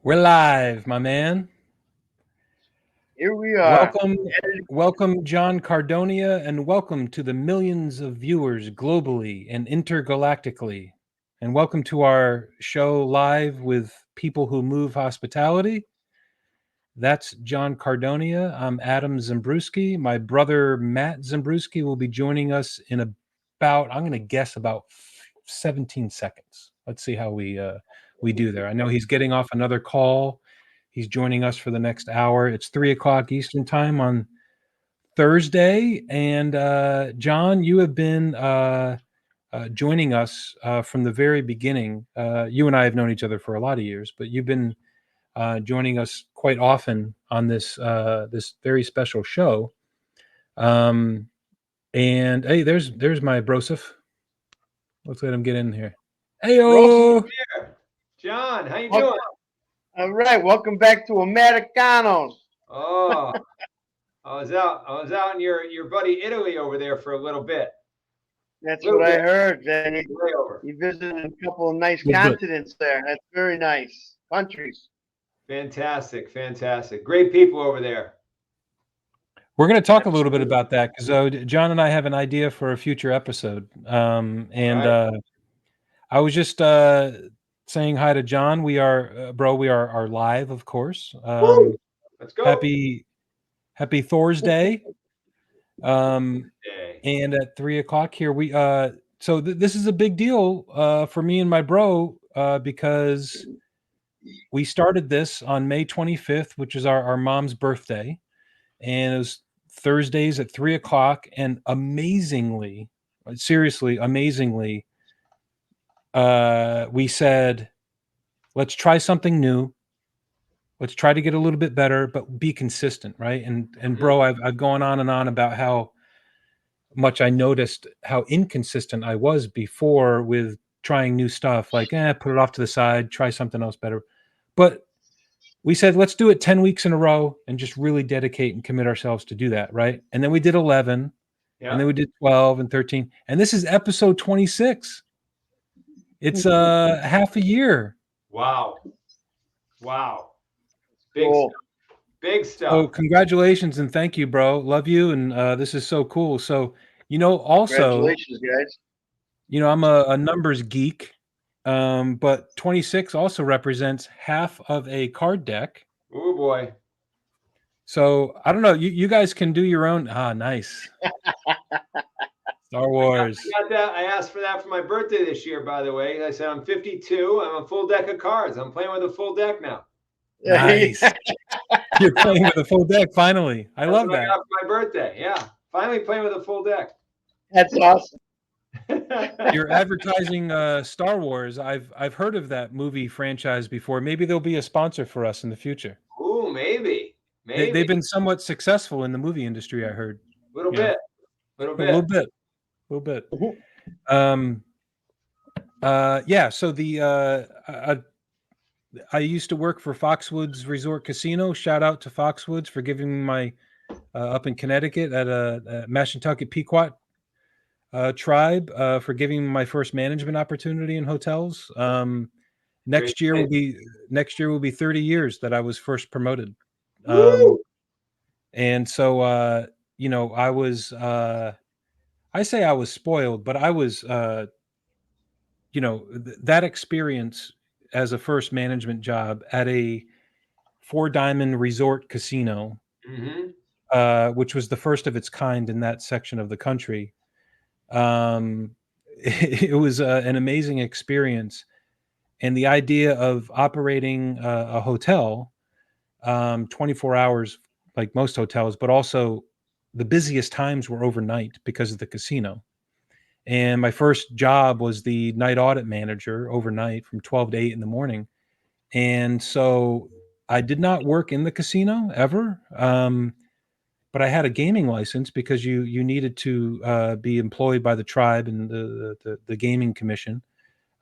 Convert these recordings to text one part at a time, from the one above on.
We're live, my man. Here we are. Welcome, John Cardonia, and welcome to the millions of viewers globally and intergalactically. And welcome to our show live with people who move hospitality. That's John Cardonia. I'm Adam Zembruski. My brother Matt Zembruski will be joining us in about, I'm going to guess, about 17 seconds. Let's see how we do there. I know he's getting off another call. He's joining us for the next hour. It's 3:00 Eastern time on Thursday. And John, you have been joining us from the very beginning. You and I have known each other for a lot of years, but you've been joining us quite often on this very special show. And hey, there's my broseph. Let's let him get in here. Heyo, John, how you doing? All right, welcome back to Americanos. Oh, I was out in your buddy Italy over there for a little bit. That's what I heard. Then you visited a couple of nice continents there. That's very nice countries. Fantastic. Great people over there. We're going to talk a little bit about that because John and I have an idea for a future episode. I was just saying hi to John. We are, we are live, of course. Let's go. Happy Thursday. And at 3:00 here, we so this is a big deal for me and my bro because we started this on May 25th, which is our mom's birthday, and it was Thursdays at 3:00. And amazingly, we said, let's try something new. Let's try to get a little bit better, but be consistent, right? And bro, I've gone on and on about how much I noticed how inconsistent I was before with trying new stuff, like put it off to the side, try something else better. But we said, let's do it 10 weeks in a row and just really dedicate and commit ourselves to do that, right? And then we did 11, and then we did 12 and 13, and this is episode 26. It's half a year. Wow. Big stuff. Oh, congratulations and thank you, bro. Love you, and this is so cool. So, also, congratulations, guys. I'm a numbers geek, but 26 also represents half of a card deck. Oh boy. So I don't know. You guys can do your own. Nice. Star Wars. I got that. I asked for that for my birthday this year, by the way. I said I'm 52. I'm a full deck of cards. I'm playing with a full deck now. Nice. You're playing with a full deck finally. I love that. I got for my birthday. Yeah, finally playing with a full deck. That's awesome. You're advertising Star Wars. I've heard of that movie franchise before. Maybe there'll be a sponsor for us in the future. Ooh, maybe. They've been somewhat successful in the movie industry, I heard. A little bit. So I used to work for Foxwoods Resort Casino. Shout out to Foxwoods for giving me my up in Connecticut at a Mashantucket Pequot tribe for giving me my first management opportunity in hotels. Next year will be 30 years that I was first promoted. And so I was I say I was spoiled, but I was that experience as a first management job at a 4-diamond resort casino, which was the first of its kind in that section of the country. It was an amazing experience. And the idea of operating a hotel 24 hours, like most hotels, but also the busiest times were overnight because of the casino. And my first job was the night audit manager overnight from 12 to 8 in the morning. And so I did not work in the casino ever. But I had a gaming license because you needed to be employed by the tribe and the gaming commission.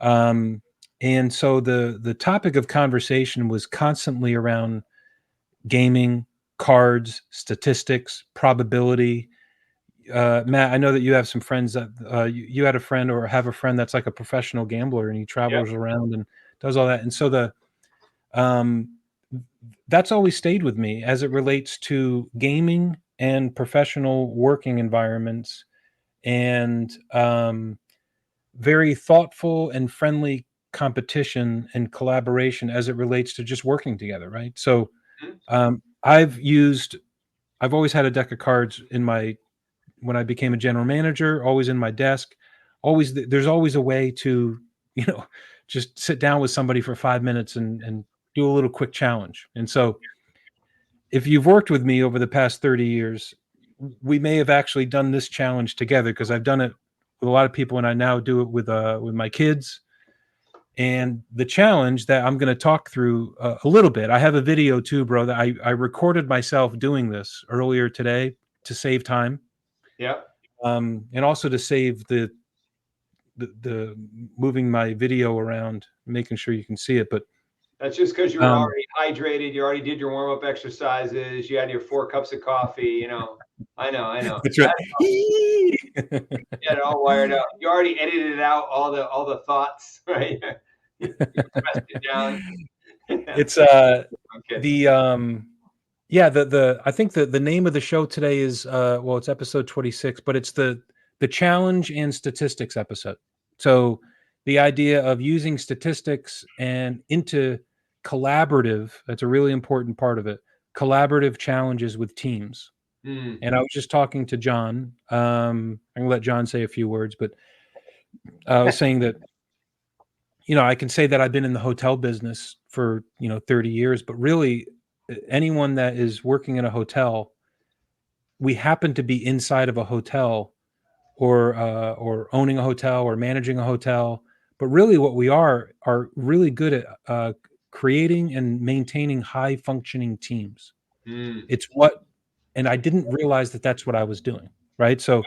And so the topic of conversation was constantly around gaming, cards, statistics, probability. Matt, I know that you have some friends that you had a friend or have a friend that's like a professional gambler and he travels around and does all that. And so that's always stayed with me as it relates to gaming and professional working environments, and very thoughtful and friendly competition and collaboration as it relates to just working together, right? So I've always had a deck of cards when I became a general manager, always in my desk. There's always a way to, just sit down with somebody for 5 minutes and do a little quick challenge. And so if you've worked with me over the past 30 years, we may have actually done this challenge together, because I've done it with a lot of people, and I now do it with my kids. And the challenge that I'm going to talk through a little bit, I have a video too, bro, that I recorded myself doing this earlier today to save time. Yeah. And also to save the moving my video around, making sure you can see it. But that's just because you were already hydrated. You already did your warm-up exercises. You had your 4 cups of coffee. I know. That's right. You had it all wired up. You already edited out all the thoughts, right? You pressed it down. It's I think the name of the show today is it's episode 26, but it's the challenge and statistics episode. So the idea of using statistics and into collaborative, that's a really important part of it, collaborative challenges with teams. And I was just talking to John. I'm gonna let John say a few words, but I was saying that, I can say that I've been in the hotel business for, 30 years, but really anyone that is working in a hotel, we happen to be inside of a hotel, or owning a hotel or managing a hotel. But really what we are really good at creating and maintaining high functioning teams. And I didn't realize that that's what I was doing. Right. So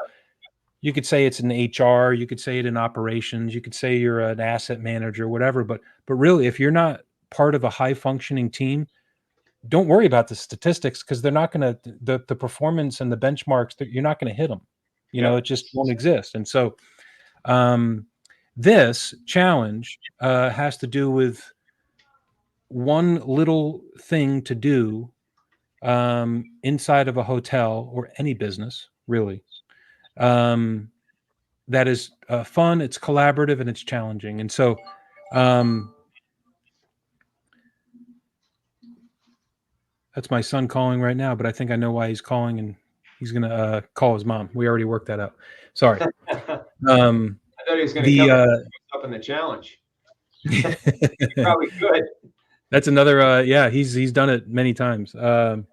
you could say it's in HR, you could say it in operations, you could say you're an asset manager, whatever. But really, if you're not part of a high functioning team, don't worry about the statistics, because they're not going to, the performance and the benchmarks, you're not going to hit them. It just won't exist. And so this challenge has to do with one little thing to do inside of a hotel or any business, really. That is fun, it's collaborative, and it's challenging. And so that's my son calling right now, but I think I know why he's calling, and he's going to call his mom. We already worked that out. Sorry. I thought he was going to come up in the challenge. Probably good. That's another, he's done it many times. But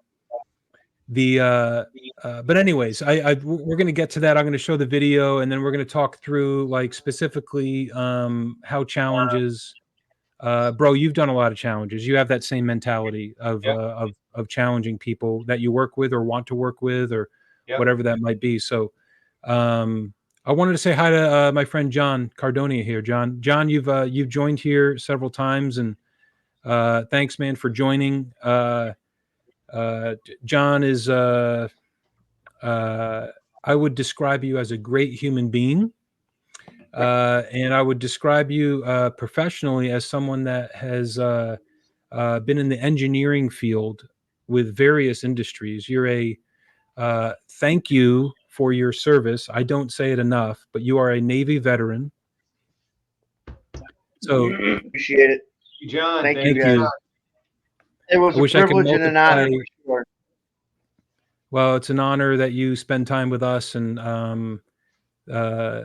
anyways, we're going to get to that. I'm going to show the video, and then we're going to talk through, like, specifically how challenges, bro, you've done a lot of challenges. You have that same mentality of challenging people that you work with or want to work with, or whatever that might be. So I wanted to say hi to my friend John Cardonia here. John, you've joined here several times, and thanks, man, for joining. John is I would describe you as a great human being, and I would describe you professionally as someone that has been in the engineering field with various industries. You're thank you for your service. I don't say it enough, but you are a Navy veteran. So appreciate it, John. Thank you, guys. It was a privilege and an honor, for sure. Well, it's an honor that you spend time with us, and I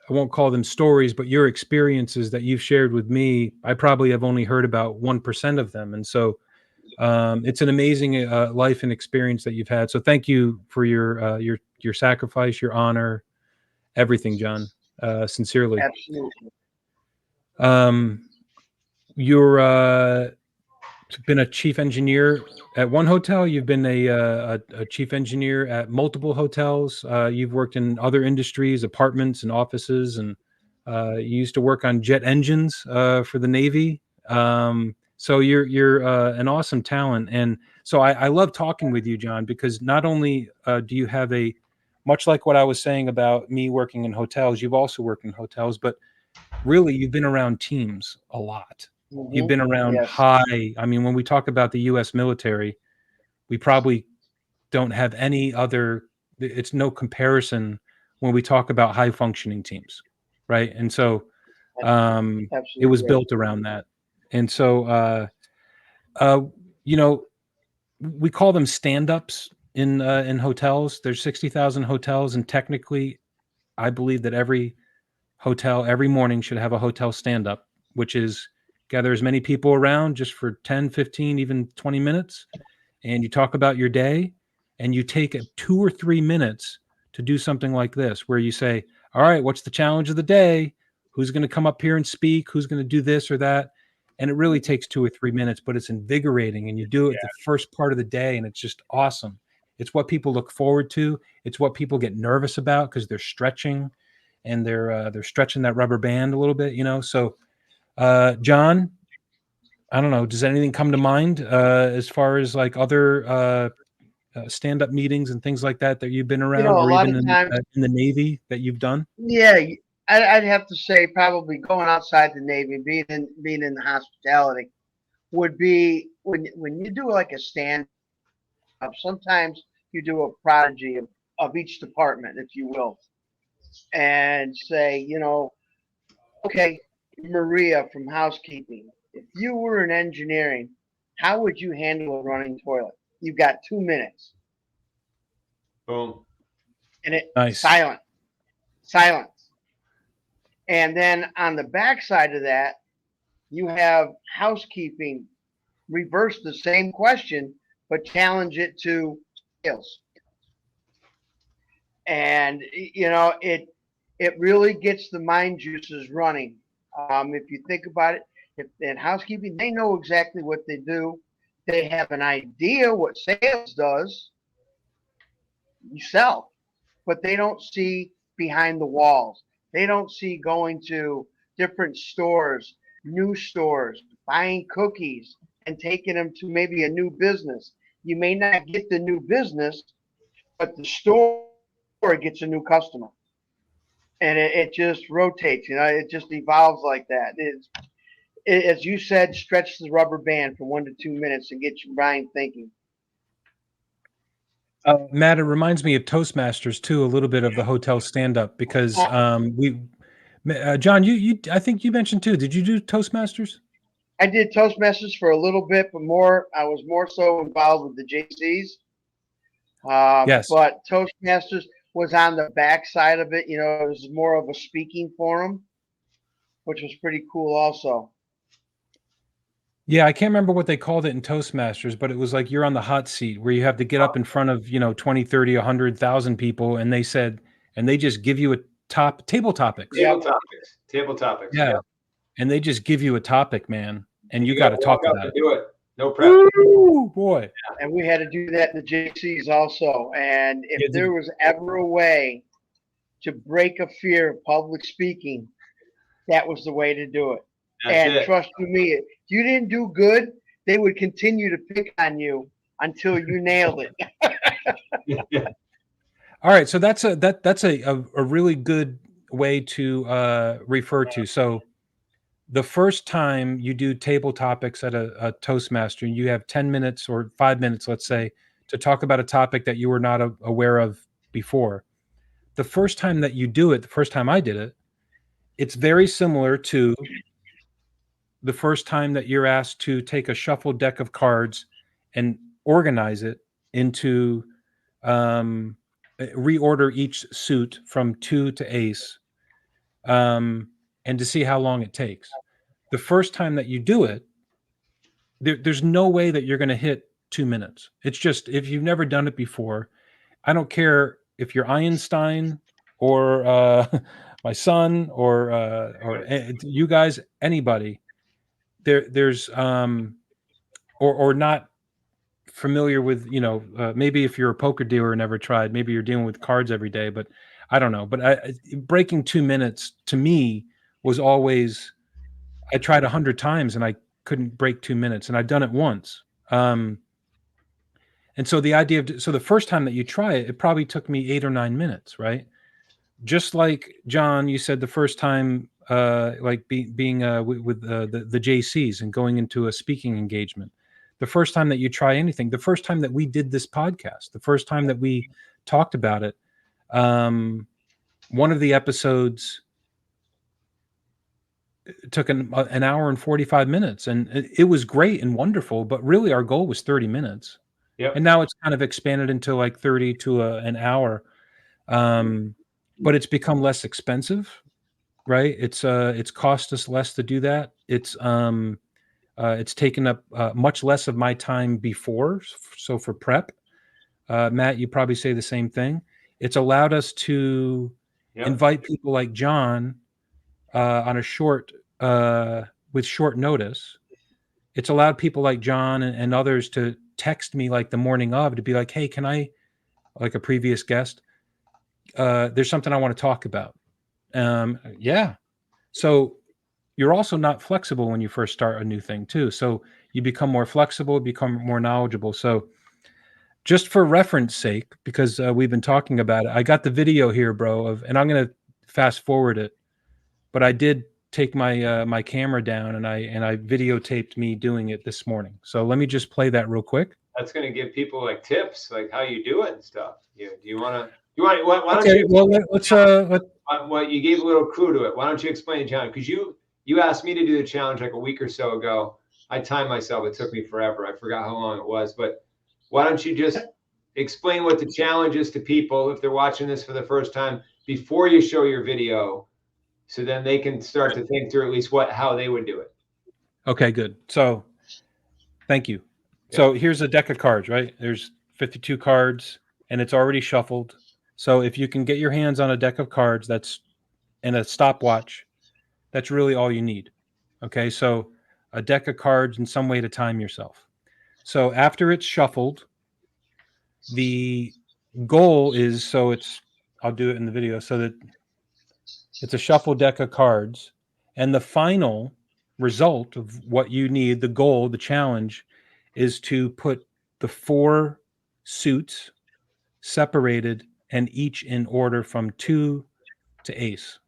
won't call them stories, but your experiences that you've shared with me, I probably have only heard about 1% of them. And so it's an amazing life and experience that you've had. So thank you for your sacrifice, your honor, everything, John. Sincerely. Absolutely. You're been a chief engineer at one hotel. You've been a chief engineer at multiple hotels. You've worked in other industries, apartments and offices, and you used to work on jet engines for the Navy. So you're an awesome talent. And so I love talking with you, John, because not only do you have much like what I was saying about me working in hotels, you've also worked in hotels, but really you've been around teams a lot. You've been around Yes. high. I mean, when we talk about the U.S. military, we probably don't have any other. It's no comparison when we talk about high functioning teams, right? And so it was Absolutely. built around that. And so you know, we call them stand-ups in hotels. There's 60,000 hotels, and technically, I believe that every hotel every morning should have a hotel stand-up, which is gather as many people around just for 10, 15, even 20 minutes, and you talk about your day, and you take 2 or 3 minutes to do something like this, where you say, all right, what's the challenge of the day? Who's going to come up here and speak? Who's going to do this or that? And it really takes 2 or 3 minutes, but it's invigorating, and you do it the first part of the day, and it's just awesome. It's what people look forward to. It's what people get nervous about because they're stretching, and they're stretching that rubber band a little bit, you know. So, John, I don't know. Does anything come to mind as far as like other stand-up meetings and things like that that you've been You around, know, a or lot even of times, in the Navy that you've done? yeah, I'd have to say probably going outside the Navy, being in the hospitality, would be when you do like a stand up. Sometimes you do a prodigy of each department, if you will, and say, you know, okay, Maria from housekeeping, if you were in engineering, how would you handle a running toilet? You've got 2 minutes, Boom. and it Nice. silence. And then on the backside of that, you have housekeeping reverse the same question, but challenge it to sales. And you know, it really gets the mind juices running. If you think about it, if in housekeeping, they know exactly what they do. They have an idea what sales does. You sell, but they don't see behind the walls. They don't see going to different stores, new stores, buying cookies and taking them to maybe a new business. You may not get the new business, but the store gets a new customer. And it just rotates, you know, it just evolves like that. As you said, stretch the rubber band for 1 to 2 minutes and get your mind thinking. Matt, it reminds me of Toastmasters too, a little bit of the hotel stand-up because John, I think you mentioned too. Did you do Toastmasters? I did Toastmasters for a little bit, but I was more so involved with the JCs. Yes. But Toastmasters was on the back side of it. You know, it was more of a speaking forum, which was pretty cool also. Yeah, I can't remember what they called it in Toastmasters, but it was like you're on the hot seat where you have to get up in front of, 20, 30, 100,000 people, and they just give you a table topics. Table topics. Yeah. And they just give you a topic, man, and you got gotta to talk walk up about and it. do it. No prep. Ooh, boy. And we had to do that in the JCs also. And if Yeah, there was ever a way to break a fear of public speaking, that was the way to do it. That's it. Trust you me, if you didn't do good, they would continue to pick on you until you nailed it. Yeah. All right, so that's a really good way to refer to. So the first time you do table topics at a Toastmaster, you have 10 minutes or 5 minutes, let's say, to talk about a topic that you were not aware of before. The first time that you do it, the first time I did it, it's very similar to the first time that you're asked to take a shuffled deck of cards and organize it into reorder each suit from 2 to ace, and to see how long it takes. The first time that you do it, there's no way that you're going to hit 2 minutes. It's just, if you've never done it before, I don't care if you're Einstein or my son or you guys, anybody. There's or not familiar with, maybe if you're a poker dealer and never tried, maybe you're dealing with cards every day, but I don't know. But breaking 2 minutes to me was always, I tried 100 times and I couldn't break 2 minutes, and I've done it once. And so the first time that you try it, it probably took me 8 or 9 minutes, right? Just like John, you said the first time like being with the JCs and going into a speaking engagement. The first time that you try anything, the first time that we did this podcast, the first time that we talked about it, one of the episodes took an hour and 45 minutes, and it was great and wonderful, but really our goal was 30 minutes. Yep. And now it's kind of expanded into like 30 to an hour. But it's become less expensive, right? It's cost us less to do that. It's taken up much less of my time before. So for prep, Matt, you probably say the same thing. It's allowed us to invite people like John on a short with short notice. It's allowed people like John and others to text me like the morning of to be like, hey, can I, like a previous guest, there's something I want to talk about. Yeah. So you're also not flexible when you first start a new thing too. So you become more flexible, become more knowledgeable. So just for reference sake, because we've been talking about it, I got the video here, bro, and I'm going to fast forward it, but I did take my my camera down and I videotaped me doing it this morning. So let me just play that real quick. That's going to give people like tips, like how you do it and stuff. Do you want to? Why don't Okay, you? well, Well, you gave a little clue to it. Why don't you explain the challenge? Because you asked me to do the challenge like a week or so ago. I timed myself. It took me forever. I forgot how long it was. But why don't you just explain what the challenge is to people if they're watching this for the first time before you show your video, so then they can start to think through at least how they would do it. Okay, good. So thank you. Yeah. So here's a deck of cards, right? There's 52 cards and it's already shuffled. So if you can get your hands on a deck of cards and a stopwatch, that's really all you need. Okay, so a deck of cards and some way to time yourself. So after it's shuffled, the goal is, I'll do it in the video, so that it's a shuffled deck of cards, and the final result of what you need, the goal, the challenge, is to put the 4 suits separated and each in order from 2 to ace.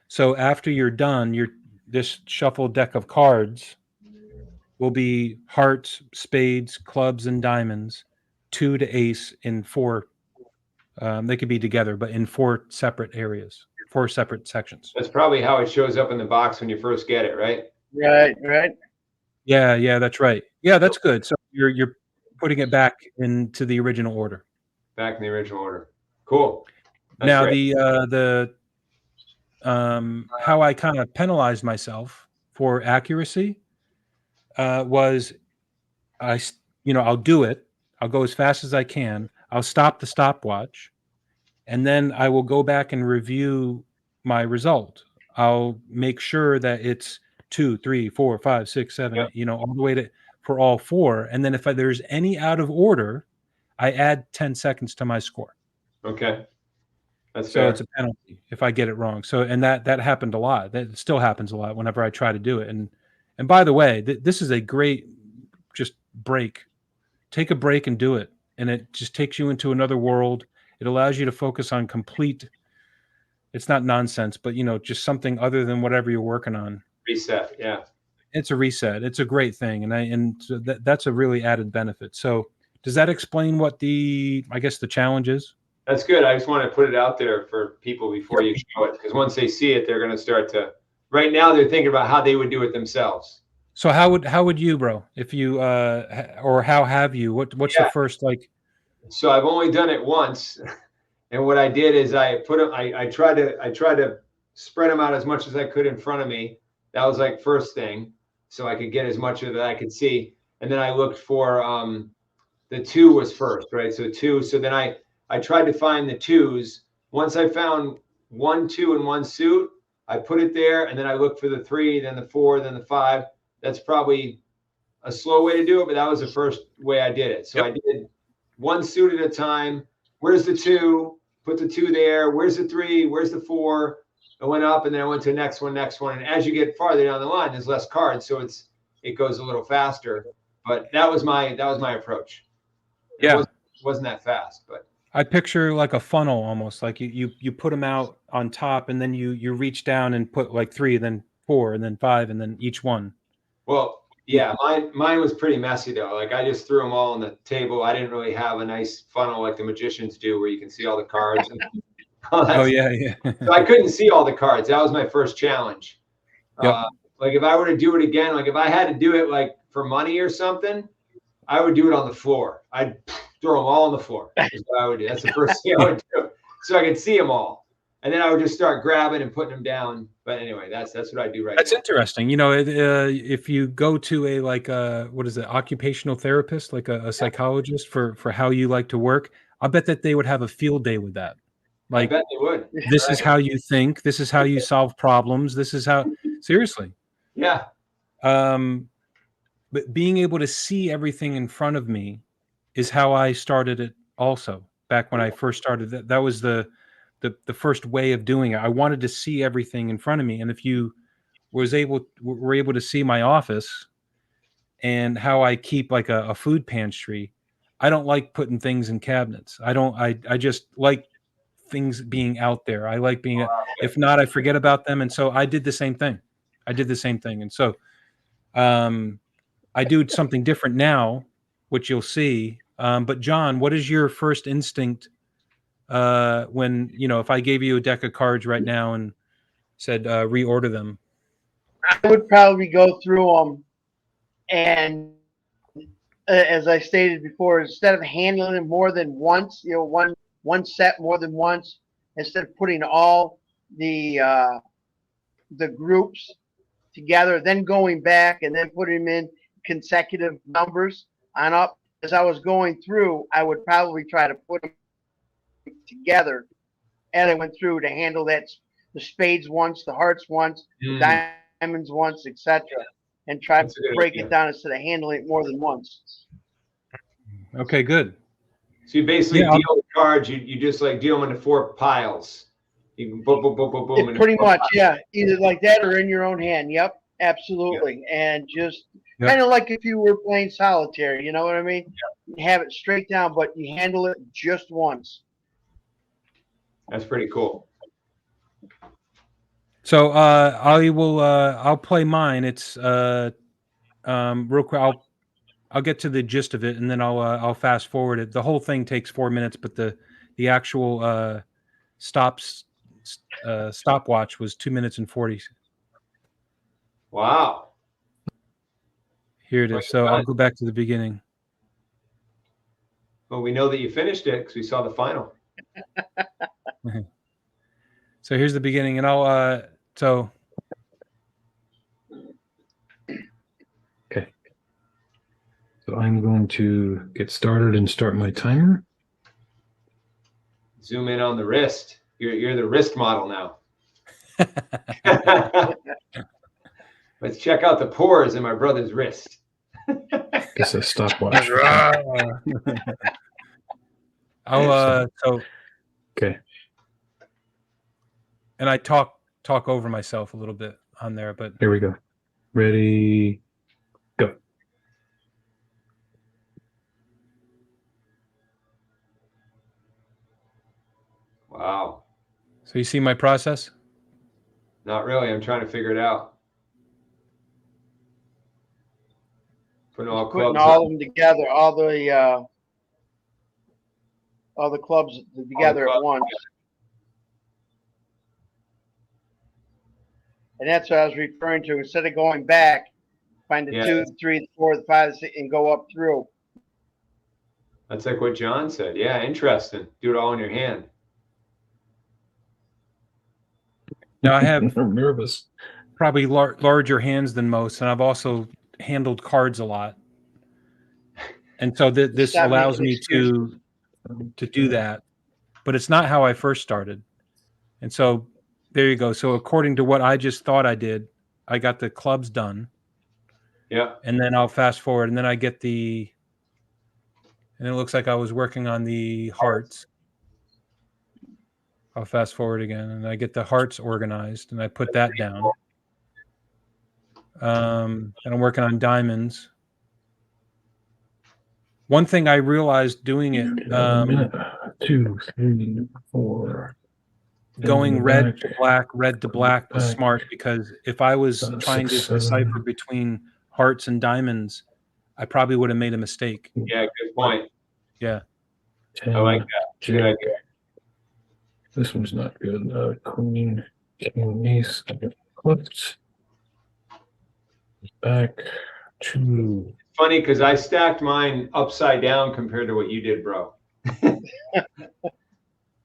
So after you're done, this shuffled deck of cards will be hearts, spades, clubs, and diamonds, 2 to ace in 4. They could be together, but in 4 separate areas, 4 separate sections. That's probably how it shows up in the box when you first get it, right? Right. Yeah, that's right. Yeah, that's good. So you're putting it back into the original order. Back in the original order. Cool. That's now great. The how I kind of penalized myself for accuracy was I'll do it. I'll go as fast as I can. I'll stop the stopwatch, and then I will go back and review my result. I'll make sure that it's 2, 3, 4, 5, 6, 7, all the way for all 4. And then if there's any out of order, I add 10 seconds to my score. Okay. That's so fair. It's a penalty if I get it wrong. So, and that happened a lot. That still happens a lot whenever I try to do it. And by the way, this is a great just break. Take a break and do it. And it just takes you into another world. It allows you to focus on complete. It's not nonsense, but just something other than whatever you're working on. Reset. Yeah. It's a reset. It's a great thing. And so that's a really added benefit. So does that explain what the challenge is? That's good. I just want to put it out there for people before you show it, because once they see it, they're going to start to. Right now, they're thinking about how they would do it themselves. So how would you, bro? If you or how have you? What's the first like? So I've only done it once, and what I did is I put them. I tried to spread them out as much as I could in front of me. That was like first thing, so I could get as much of it I could see, and then I looked for the 2 was first, right? So 2. So then I tried to find the 2s. Once I found 1, 2, and 1 suit, I put it there, and then I looked for the 3, then the 4, then the 5. That's probably a slow way to do it, but that was the first way I did it. So I did 1 suit at a time. Where's the 2? Put the 2 there. Where's the 3? Where's the 4? I went up, and then I went to the next one. And as you get farther down the line, there's less cards, so it goes a little faster. But that was my approach. It wasn't that fast, but I picture like a funnel almost, like you put them out on top, and then you reach down and put like 3, then 4, and then 5, and then each one. Well, yeah, mine was pretty messy though. Like I just threw them all on the table. I didn't really have a nice funnel like the magicians do, where you can see all the cards. And all that Oh stuff. yeah. So I couldn't see all the cards. That was my first challenge. Yep. Like if I were to do it again, like if I had to do it like for money or something, I would do it on the floor. I'd throw them all on the floor. That's what I would do. That's the first thing I would do, so I could see them all, and then I would just start grabbing and putting them down. But anyway, that's what I do right That's now. interesting. You know, if you go to a like what is it, occupational therapist, like a psychologist for how you like to work, I bet that they would have a field day with that. I Like, bet they would. this is how you think. This is how you solve problems. This is how. Seriously. Yeah. But being able to see everything in front of me is how I started it. Also, back when I first started, that was the first way of doing it. I wanted to see everything in front of me, and if you were able to see my office and how I keep like a food pantry, I don't like putting things in cabinets. I just like things being out there. I like being, if not, I forget about them. And so I did the same thing. And so I do something different now, which you'll see. But John, what is your first instinct when, if I gave you a deck of cards right now and said reorder them? I would probably go through them, and as I stated before, instead of handling them more than once, one set more than once, instead of putting all the groups together, then going back and then putting them in consecutive numbers on up. As I was going through, I would probably try to put them together as I went through to handle that, the spades once, the hearts once, the diamonds once, etc., and try to break it down instead of handling it more than once. Okay, good. So you basically deal with cards. You just like deal them into 4 piles. You can boom, boom, boom, boom, boom. Pretty much, yeah. Either like that or in your own hand. Yep, absolutely. Yep. And just kind of like if you were playing solitaire, you know what I mean? Yep. You have it straight down, but you handle it just once. That's pretty cool. So I'll play mine. It's real quick. I'll get to the gist of it, and then I'll fast forward it. The whole thing takes 4 minutes, but the actual stopwatch was 2 minutes and 40. Wow. Here it is. So I'll go back to the beginning. Well, we know that you finished it because we saw the final. So here's the beginning, and I'll so. Okay. So I'm going to get started and start my timer. Zoom in on the wrist. You're the wrist model now. Let's check out the pores in my brother's wrist. It's a stopwatch. I'll so. Okay. And I talk over myself a little bit on there, but here we go. Ready, go. Wow. So you see my process? Not really. I'm trying to figure it out. Putting all of them together, all the clubs together at once. And that's what I was referring to. Instead of going back, find the 2, the 3, the 4, the 5, the 6, and go up through. That's like what John said. Yeah, interesting. Do it all in your hand. Now I have I'm nervous. Probably larger hands than most, and I've also handled cards a lot. And so this allows me to do that. But it's not how I first started. And so there you go. So according to what I just thought I did, I got the clubs done. Yeah. And then I'll fast forward, and then I get and it looks like I was working on the hearts. I'll fast forward again, and I get the hearts organized, and I put that down. And I'm working on diamonds. One thing I realized doing it, 2, 3, 4. Going And red back. to black, red to black was Back. smart, because if I was 7, trying 6, to decipher 7. between hearts and diamonds, I probably would have made a mistake. Yeah, good point. Yeah. 10, I like that. Good Jack. idea. This one's not good. Queen, king, ace. Clubs. Back. 2. Funny because I stacked mine upside down compared to what you did, bro.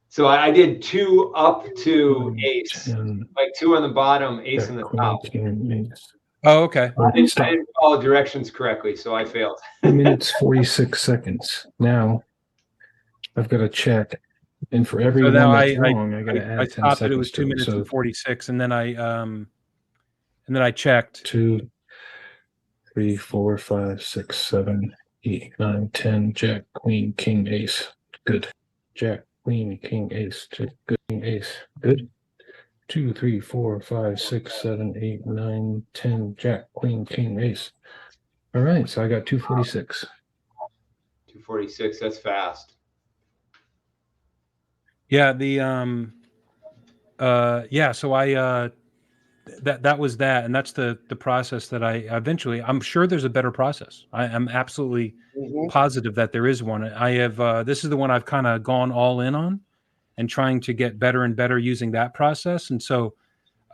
So I did 2 up to ace, 10. like 2 on the bottom, ace Jack, on the queen, top. king, ace. Oh, okay. All right, stop. I didn't follow directions correctly, so I failed. 2 minutes, 46 seconds. Now I've got to check. And for every So one now that's wrong, I got to I add 10 stopped it. It seconds was 2 to it. minutes So and 46, and then I checked. 2, 3, 4, 5, 6, 7, 8, 9, 10. Jack, queen, king, ace. Good. Jack, queen, king, ace. Jack, good, king, ace. Good. 2, 3, 4, 5, 6, 7, 8, 9, 10. Jack, queen, king, ace. All right, so I got 246. 246, that's fast. Yeah, so I that was that, and that's the process that I eventually, I'm sure there's a better process. I'm absolutely positive that there is one. I have this is the one I've kind of gone all in on, and trying to get better and better using that process. And so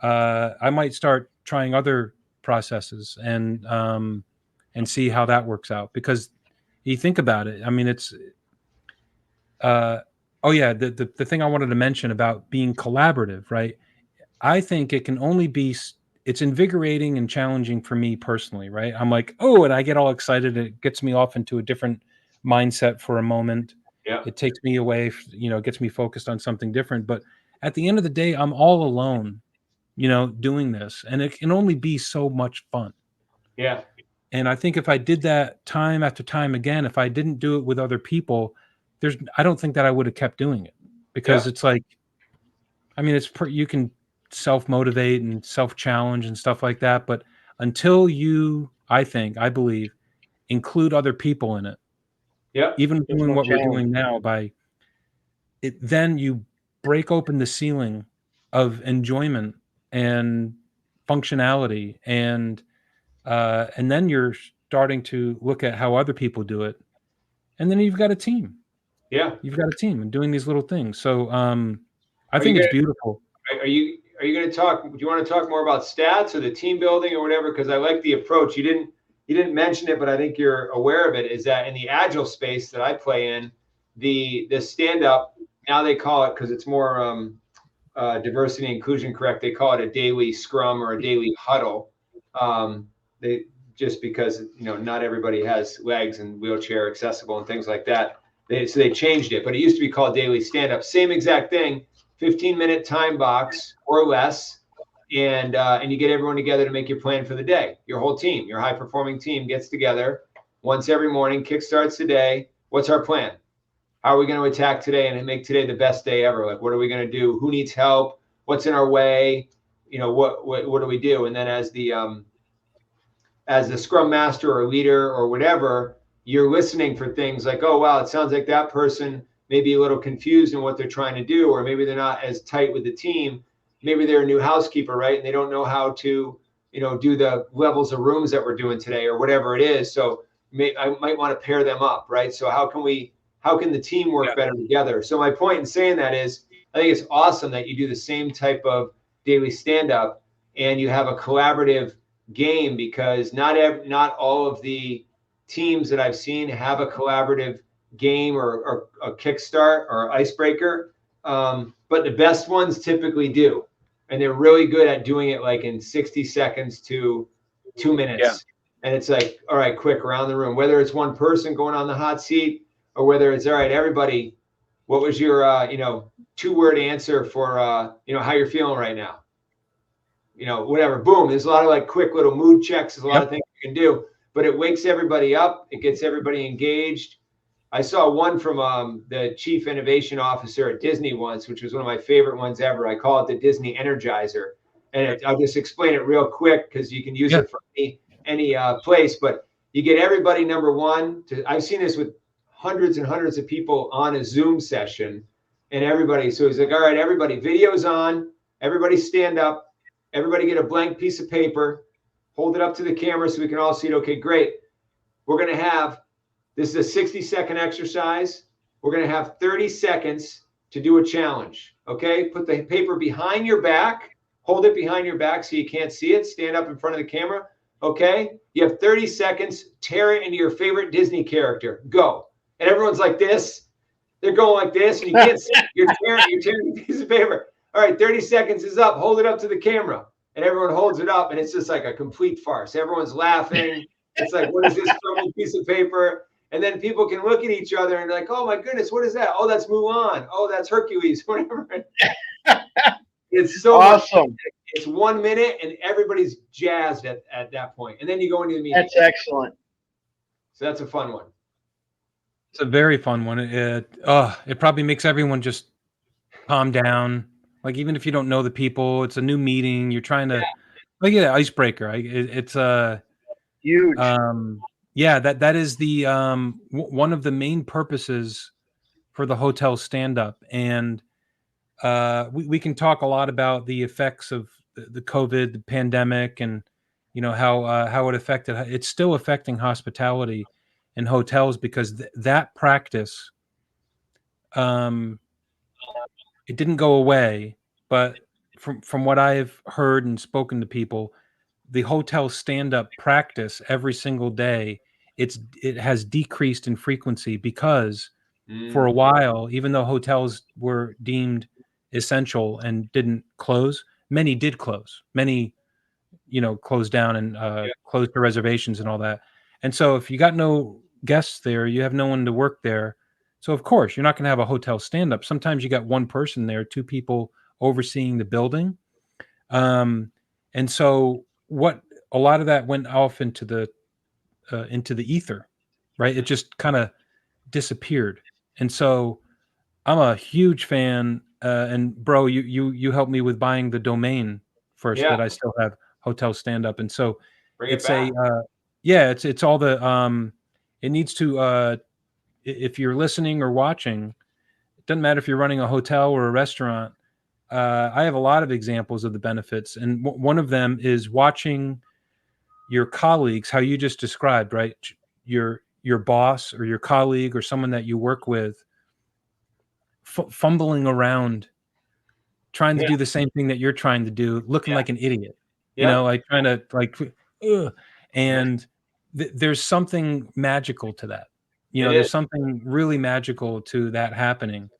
I might start trying other processes and see how that works out, because you think about it. I mean, it's oh yeah, the thing I wanted to mention about being collaborative, right? I think it can only be, it's invigorating and challenging for me personally, right? I'm like, oh, and I get all excited. It gets me off into a different mindset for a moment. Yeah. It takes me away, gets me focused on something different. But at the end of the day, I'm all alone, doing this, and it can only be so much fun. Yeah. And I think if I did that time after time again, if I didn't do it with other people, I don't think that I would have kept doing it, because it's like, I mean, you can self-motivate and self-challenge and stuff like that, but until you, I believe, include other people in it, even There's doing no what we're challenge. doing now, then you break open the ceiling of enjoyment and functionality, and then you're starting to look at how other people do it, and then you've got a team. Yeah. You've got a team and doing these little things. So I Are think you it's beautiful. Are you going to talk? Do you want to talk more about stats or the team building or whatever? Because I like the approach. You didn't mention it, but I think you're aware of it. Is that in the agile space that I play in, the stand up, now they call it, because it's more diversity and inclusion correct, they call it a daily scrum or a daily huddle. They just because not everybody has legs and wheelchair accessible and things like that. So they changed it, but it used to be called daily stand up. Same exact thing. 15-minute time box or less, and you get everyone together to make your plan for the day. Your whole team, your high-performing team, gets together once every morning, kickstarts the day. What's our plan? How are we going to attack today and make today the best day ever? Like, what are we going to do? Who needs help? What's in our way? What do we do? And then as the scrum master or leader or whatever, you're listening for things like, oh, wow, it sounds like that person may be a little confused in what they're trying to do, or maybe they're not as tight with the team. Maybe they're a new housekeeper, right? And they don't know how to, do the levels of rooms that we're doing today or whatever it is. So I might want to pair them up, right? So how can the team work better together? So my point in saying that is, I think it's awesome that you do the same type of daily stand-up and you have a collaborative game, because not all of the teams that I've seen have a collaborative game or a kickstart or icebreaker, but the best ones typically do, and they're really good at doing it like in 60 seconds to 2 minutes. And it's like, all right, quick, around the room, whether it's one person going on the hot seat or whether it's, all right, everybody, what was your 2-word answer for how you're feeling right now? Whatever, boom. There's a lot of like quick little mood checks. There's a lot of things you can do, but it wakes everybody up. It gets everybody engaged. I saw one from the chief innovation officer at Disney once, which was one of my favorite ones ever. I call it the Disney Energizer. And I'll just explain it real quick because you can use it for any place. But you get everybody, number one, I've seen this with hundreds and hundreds of people on a Zoom session, and everybody. So he's like, all right, everybody, video's on. Everybody stand up. Everybody get a blank piece of paper. Hold it up to the camera so we can all see it. Okay, great. We're going to have, this is a 60-second exercise. We're going to have 30 seconds to do a challenge. Okay, put the paper behind your back. Hold it behind your back so you can't see it. Stand up in front of the camera. Okay, you have 30 seconds. Tear it into your favorite Disney character. Go. And everyone's like this. They're going like this, and you can't see. You're tearing a piece of paper. All right, 30 seconds is up. Hold it up to the camera. And everyone holds it up, and it's just like a complete farce. Everyone's laughing. It's like, what is this crumpled piece of paper? And then people can look at each other and like, oh my goodness, what is that? Oh, that's Mulan. Oh, that's Hercules. Whatever. It's so awesome. It's 1 minute, and everybody's jazzed at that point. And then you go into the meeting. That's excellent. So that's a fun one. It's a very fun one. It probably makes everyone just calm down. Like, even if you don't know the people, it's a new meeting. You're trying to, like, yeah, icebreaker. It's huge. Yeah, that is the one of the main purposes for the hotel stand-up. And we can talk a lot about the effects of the COVID, the pandemic, and how it affected. It's still affecting hospitality in hotels because that practice, it didn't go away, but from what I've heard and spoken to people, the hotel stand-up practice every single day, it has decreased in frequency because for a while, even though hotels were deemed essential and didn't close, many did close. Many, closed down and closed their reservations and all that. And so if you got no guests there, you have no one to work there. So of course, you're not going to have a hotel stand-up. Sometimes you got one person there, two people overseeing the building. And so a lot of that went off into the ether, right? It just kind of disappeared. And so I'm a huge fan. And bro, you helped me with buying the domain first that I still have hotel stand up. And so it's it's all the, it needs to, if you're listening or watching, it doesn't matter if you're running a hotel or a restaurant. I have a lot of examples of the benefits. And one of them is watching your colleagues, how you just described, right? Your boss or your colleague or someone that you work with fumbling around, trying to do the same thing that you're trying to do, looking like an idiot, like trying to and there's something magical to that. There's something really magical to that happening.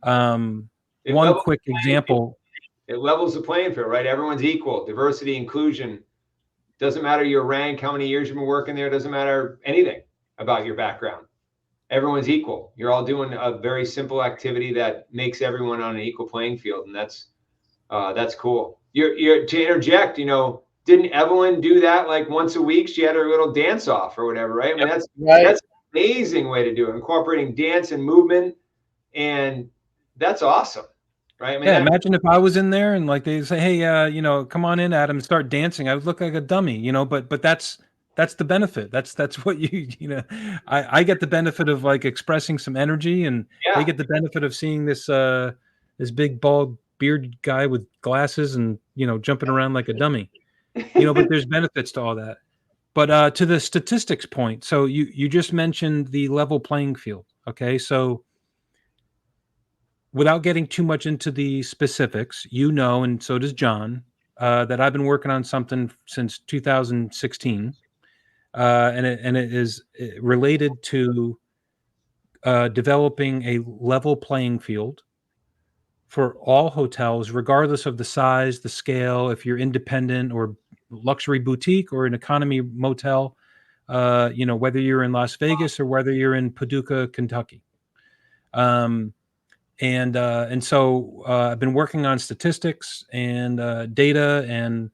One quick example. It levels the playing field, right? Everyone's equal. Diversity, inclusion. Doesn't matter your rank, how many years you've been working there. Doesn't matter anything about your background. Everyone's equal. You're all doing a very simple activity that makes everyone on an equal playing field, and that's cool. You're to interject. Didn't Evelyn do that like once a week? She had her little dance off or whatever, right? I mean, that's an amazing way to do it, incorporating dance and movement, and that's awesome, right? I mean, imagine if I was in there and like they say, hey, come on in, Adam, and start dancing. I would look like a dummy, but that's the benefit. That's what I get the benefit of like expressing some energy, and they get the benefit of seeing this big bald beard guy with glasses and jumping around like a dummy. But there's benefits to all that. But to the statistics point, so you just mentioned the level playing field. Okay, so without getting too much into the specifics, and so does John, that I've been working on something since 2016, and it is related to developing a level playing field for all hotels, regardless of the size, the scale, if you're independent or luxury boutique or an economy motel, whether you're in Las Vegas or whether you're in Paducah, Kentucky. And so I've been working on statistics and data, and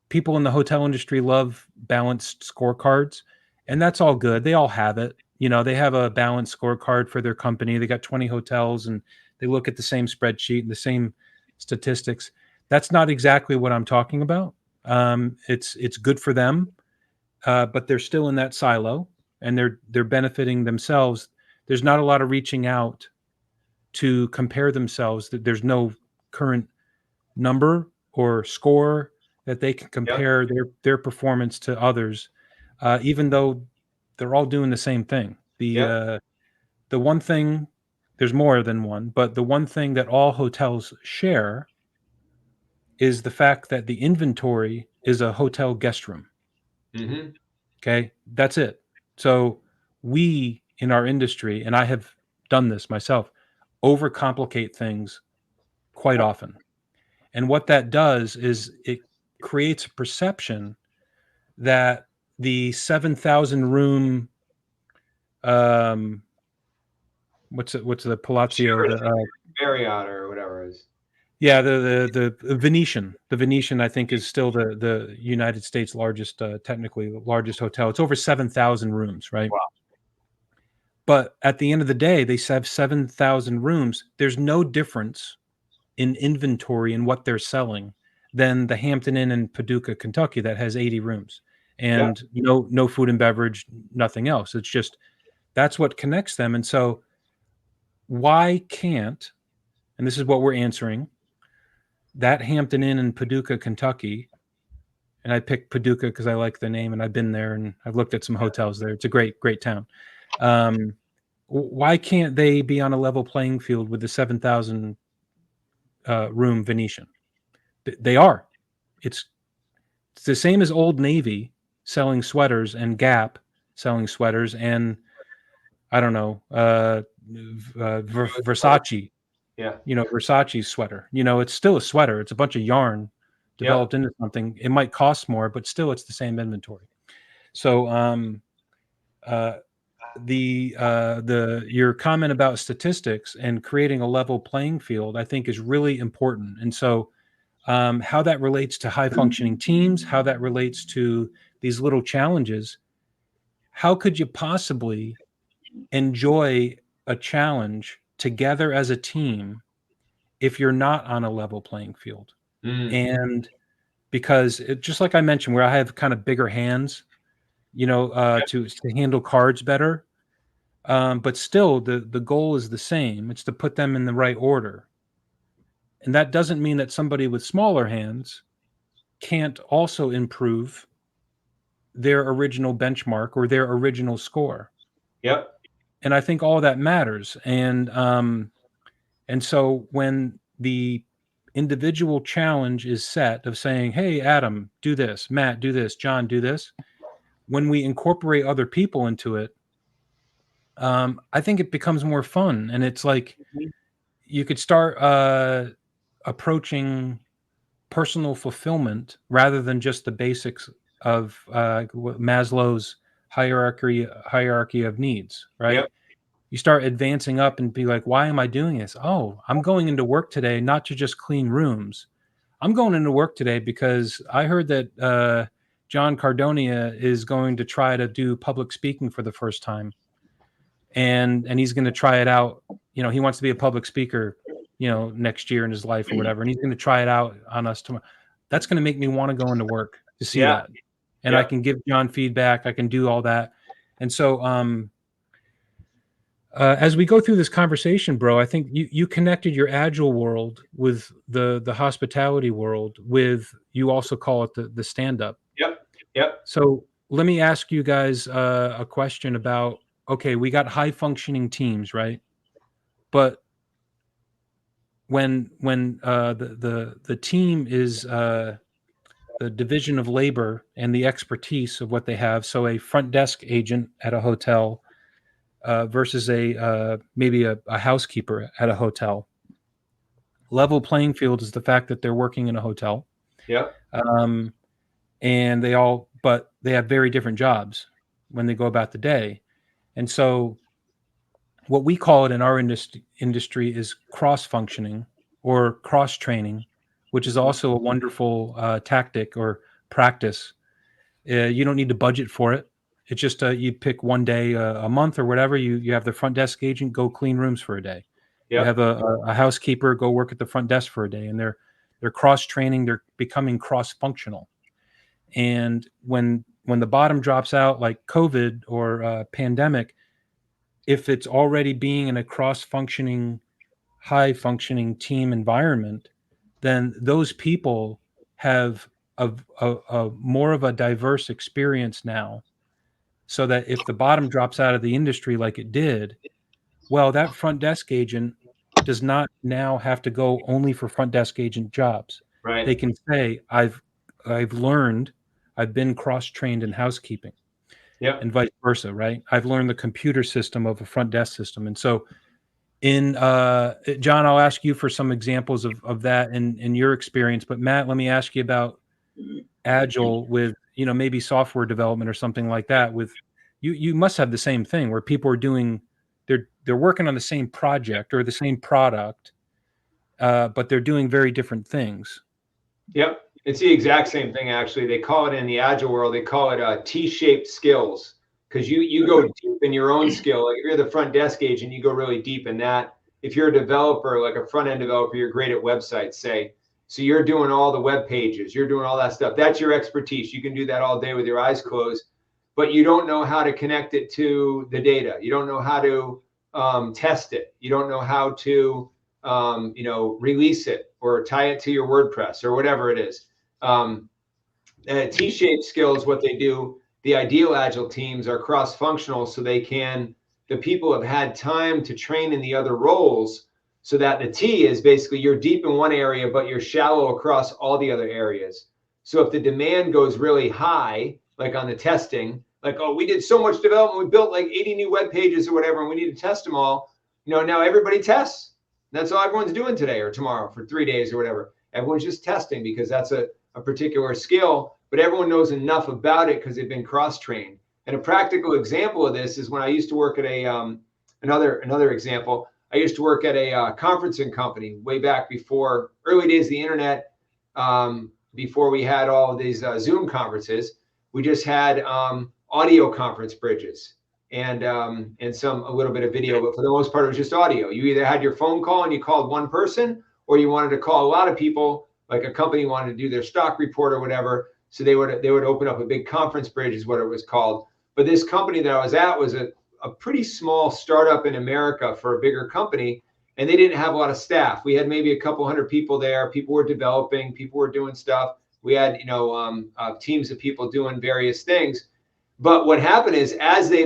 people in the hotel industry love balanced scorecards, and that's all good. They all have it. They have a balanced scorecard for their company. They got 20 hotels and they look at the same spreadsheet and the same statistics. That's not exactly what I'm talking about. It's good for them, but they're still in that silo. and they're benefiting themselves, there's not a lot of reaching out to compare themselves. There's no current number or score that they can compare their performance to others, even though they're all doing the same thing. The one thing, there's more than one, but the one thing that all hotels share is the fact that the inventory is a hotel guest room. Mm-hmm. Okay, that's it. So we in our industry, and I have done this myself, overcomplicate things quite often. And what that does is it creates a perception that the 7,000 room, what's the Palazzo, Marriott or whatever it is. Yeah, the Venetian. The Venetian, I think, is still the United States largest, technically largest hotel. It's over 7,000 rooms, right? Wow. But at the end of the day, they have 7,000 rooms. There's no difference in inventory and what they're selling than the Hampton Inn in Paducah, Kentucky, that has 80 rooms and no food and beverage, nothing else. It's just that's what connects them. And so why can't, and this is what we're answering, that Hampton Inn in Paducah, Kentucky, and I picked Paducah because I like the name and I've been there and I've looked at some hotels there. It's a great town. Why can't they be on a level playing field with the 7,000 room Venetian? They are. It's the same as Old Navy selling sweaters and Gap selling sweaters and I don't know, Versace. Yeah. Versace's sweater. It's still a sweater. It's a bunch of yarn developed into something. It might cost more, but still it's the same inventory. So your comment about statistics and creating a level playing field, I think, is really important. And so how that relates to high functioning teams, how that relates to these little challenges, how could you possibly enjoy a challenge together as a team if you're not on a level playing field? And because just like I mentioned, where I have kind of bigger hands, to handle cards better. But still the goal is the same. It's to put them in the right order. And that doesn't mean that somebody with smaller hands can't also improve their original benchmark or their original score. Yep. And I think all that matters. And so when the individual challenge is set of saying, hey, Adam, do this, Matt, do this, John, do this, when we incorporate other people into it, I think it becomes more fun. And it's like you could start approaching personal fulfillment rather than just the basics of Maslow's hierarchy of needs, right? Yep. You start advancing up and be like, why am I doing this? Oh, I'm going into work today not to just clean rooms. I'm going into work today because I heard that John Cardonia is going to try to do public speaking for the first time. And he's going to try it out. He wants to be a public speaker, next year in his life or whatever. And he's going to try it out on us tomorrow. That's going to make me want to go into work to see that. And I can give John feedback. I can do all that. And so, as we go through this conversation, bro, I think you connected your agile world with the hospitality world with, you also call it the stand-up. Yep. So let me ask you guys a question about, okay, we got high functioning teams, right? But when the team is the division of labor and the expertise of what they have, so a front desk agent at a hotel versus maybe a housekeeper at a hotel. Level playing field is the fact that they're working in a hotel. Yep. And but they have very different jobs when they go about the day. And so what we call it in our industry is cross-functioning or cross-training, which is also a wonderful tactic or practice. You don't need to budget for it. It's just you pick one day a month or whatever. You have the front desk agent go clean rooms for a day. Yep. You have a housekeeper go work at the front desk for a day, and they're cross training. They're becoming cross functional. And when when the bottom drops out, like COVID or pandemic, if it's already being in a cross-functioning, high-functioning team environment, then those people have a more of a diverse experience now, so that if the bottom drops out of the industry like it did, well, that front desk agent does not now have to go only for front desk agent jobs. Right. They can say, I've learned, I've been cross-trained in housekeeping, Yep. and vice versa, right? I've learned the computer system of a front desk system. And so John, I'll ask you for some examples of that in your experience, but Matt, let me ask you about Agile with, maybe software development or something like that. With you must have the same thing where people are doing, they're working on the same project or the same product, but they're doing very different things. Yep. It's the exact same thing, actually. They call it in the Agile world, they call it T-shaped skills, because you go deep in your own skill. Like if you're the front desk agent, you go really deep in that. If you're a developer, like a front end developer, you're great at websites, say. So you're doing all the web pages, you're doing all that stuff. That's your expertise. You can do that all day with your eyes closed, but you don't know how to connect it to the data. You don't know how to test it. You don't know how to release it or tie it to your WordPress or whatever it is. T-shaped skills, what they do, the ideal Agile teams are cross-functional, so the people have had time to train in the other roles, so that the T is basically you're deep in one area, but you're shallow across all the other areas. So if the demand goes really high, like on the testing, like, oh, we did so much development, we built like 80 new web pages or whatever, and we need to test them all. Now everybody tests. That's all everyone's doing today or tomorrow for 3 days or whatever. Everyone's just testing because that's a particular skill, but everyone knows enough about it because they've been cross-trained. And a practical example of this is when I used to work at another example. I used to work at a conferencing company way back before early days of the internet, before we had all of these Zoom conferences. We just had audio conference bridges and a little bit of video, but for the most part, it was just audio. You either had your phone call and you called one person, or you wanted to call a lot of people, like a company wanted to do their stock report or whatever. So they would open up a big conference bridge is what it was called. But this company that I was at was a pretty small startup in America for a bigger company, and they didn't have a lot of staff. We had maybe a couple hundred people there. People were developing, people were doing stuff. We had, teams of people doing various things. But what happened is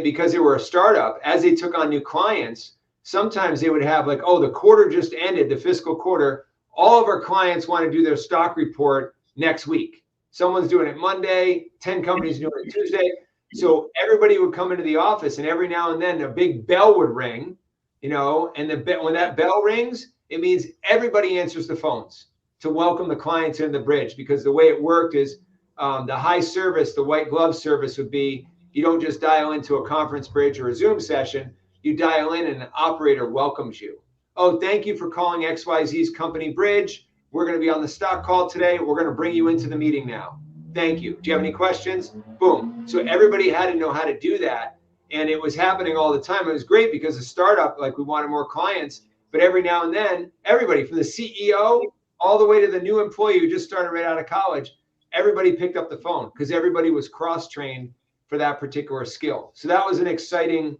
because they were a startup, as they took on new clients, sometimes they would have like, oh, the quarter just ended, the fiscal quarter. All of our clients want to do their stock report next week. Someone's doing it Monday, 10 companies doing it Tuesday. So everybody would come into the office, and every now and then a big bell would ring, and when that bell rings, it means everybody answers the phones to welcome the clients in the bridge, because the way it worked is the high service, the white glove service would be, you don't just dial into a conference bridge or a Zoom session, you dial in and an operator welcomes you. Oh, thank you for calling XYZ's company bridge. We're going to be on the stock call today. We're going to bring you into the meeting now. Thank you. Do you have any questions? Boom. So everybody had to know how to do that. And it was happening all the time. It was great because the startup, like we wanted more clients, but every now and then, everybody from the CEO all the way to the new employee who just started right out of college, everybody picked up the phone because everybody was cross-trained for that particular skill. So that was an exciting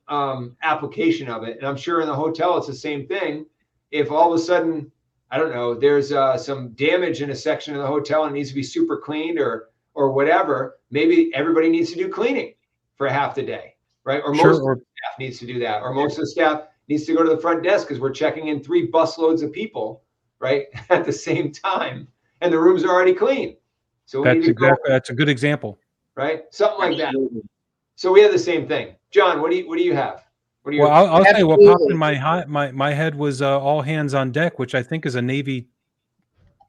application of it. And I'm sure in the hotel, it's the same thing. If all of a sudden, I don't know, there's some damage in a section of the hotel and it needs to be super cleaned or whatever, maybe everybody needs to do cleaning for half the day, right? Or most of the staff needs to do that. Or most of the staff needs to go to the front desk because we're checking in 3 busloads of people, right, at the same time. And the rooms are already clean. So that's a good example. Right? Something like that. So we have the same thing. John, what do you have? Well, I'll say what popped in my head was all hands on deck, which I think is a Navy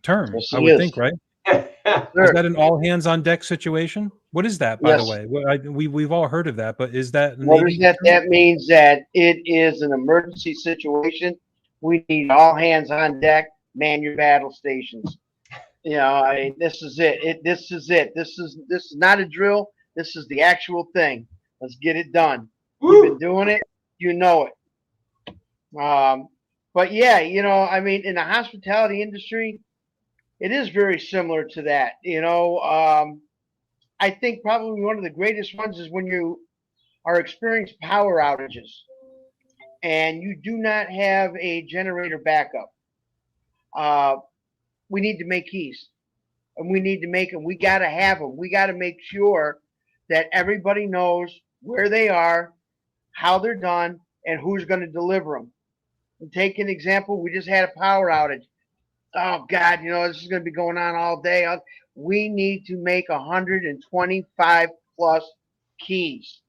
term. Yes, I would think, right? Sure. Is that an all hands on deck situation? What is that, by the way? We've all heard of that, but is that Navy term? That means that it is an emergency situation. We need all hands on deck, man your battle stations. This is it. This is it. This is not a drill. This is the actual thing. Let's get it done. Woo! You've been doing it. You know it. But yeah, in the hospitality industry, it is very similar to that. I think probably one of the greatest ones is when you are experiencing power outages and you do not have a generator backup. Uh, we need to make keys, and we need to make them. We got to have them. We got to make sure that everybody knows where they are, how they're done, and who's going to deliver them. And take an example, we just had a power outage. Oh God, this is going to be going on all day. We need to make 125 plus keys.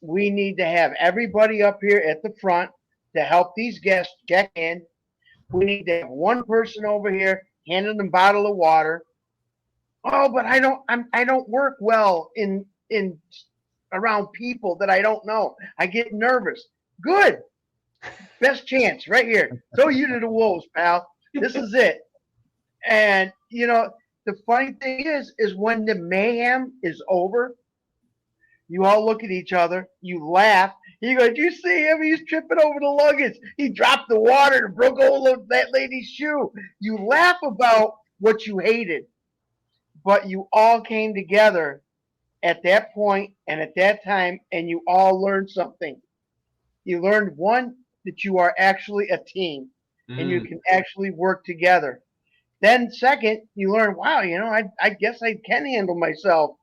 We need to have everybody up here at the front to help these guests check in. We need to have one person over here handing them a bottle of water. Oh, but I don't work well in around people that I don't know. I get nervous. Good. Best chance right here. Throw you to the wolves, pal. This is it. And the funny thing is when the mayhem is over, you all look at each other, you laugh. You go, "Did you see him? He's tripping over the luggage. He dropped the water and broke over that lady's shoe." You laugh about what you hated, but you all came together at that point and at that time, and you all learned something. You learned, one, that you are actually a team and you can actually work together. Then second, you learn, wow, I guess I can handle myself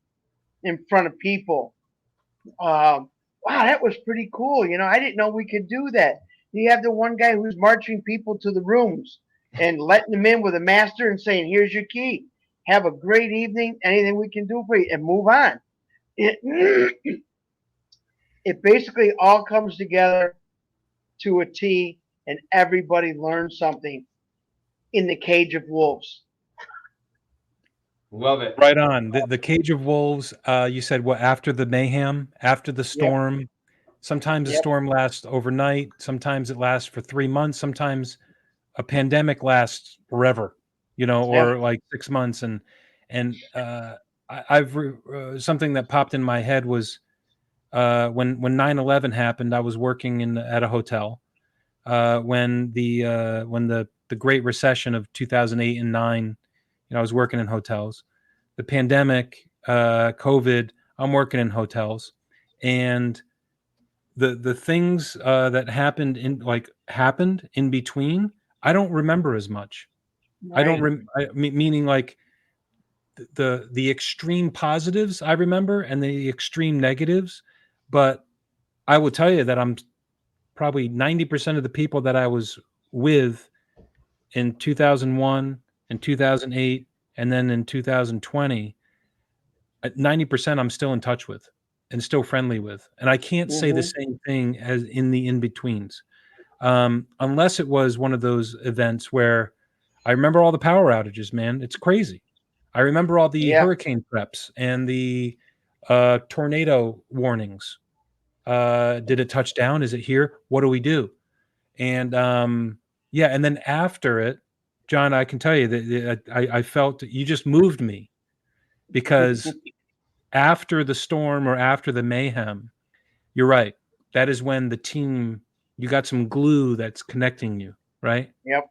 in front of people. Wow, that was pretty cool. I didn't know we could do that. You have the one guy who's marching people to the rooms and letting them in with a master and saying, "Here's your key. Have a great evening. Anything we can do for you," and move on. It basically all comes together to a T, and everybody learns something in the cage of wolves. Love it. Right on. The cage of wolves. You said what? After the mayhem, after the storm. Yep. Sometimes the storm lasts overnight. Sometimes it lasts for 3 months. Sometimes a pandemic lasts forever. Or like 6 months. And I've something that popped in my head was when 9/11 happened. I was working at a hotel when the Great Recession of 2008 and 9. I was working in hotels. The pandemic, COVID, I'm working in hotels, and the things that happened in between, I don't remember as much. Right. I don't meaning like the extreme positives I remember and the extreme negatives, but I will tell you that I'm probably 90% of the people that I was with in 2001 and 2008 and then in 2020, 90% I'm still in touch with and still friendly with. And I can't say the same thing as in the in-betweens. Unless it was one of those events where I remember all the power outages, man. It's crazy. I remember all the hurricane preps and the tornado warnings. Did it touch down? Is it here? What do we do? And and then after it, John, I can tell you that I felt you just moved me, because after the storm or after the mayhem, you're right. That is when the team, you got some glue that's connecting you, right? Yep.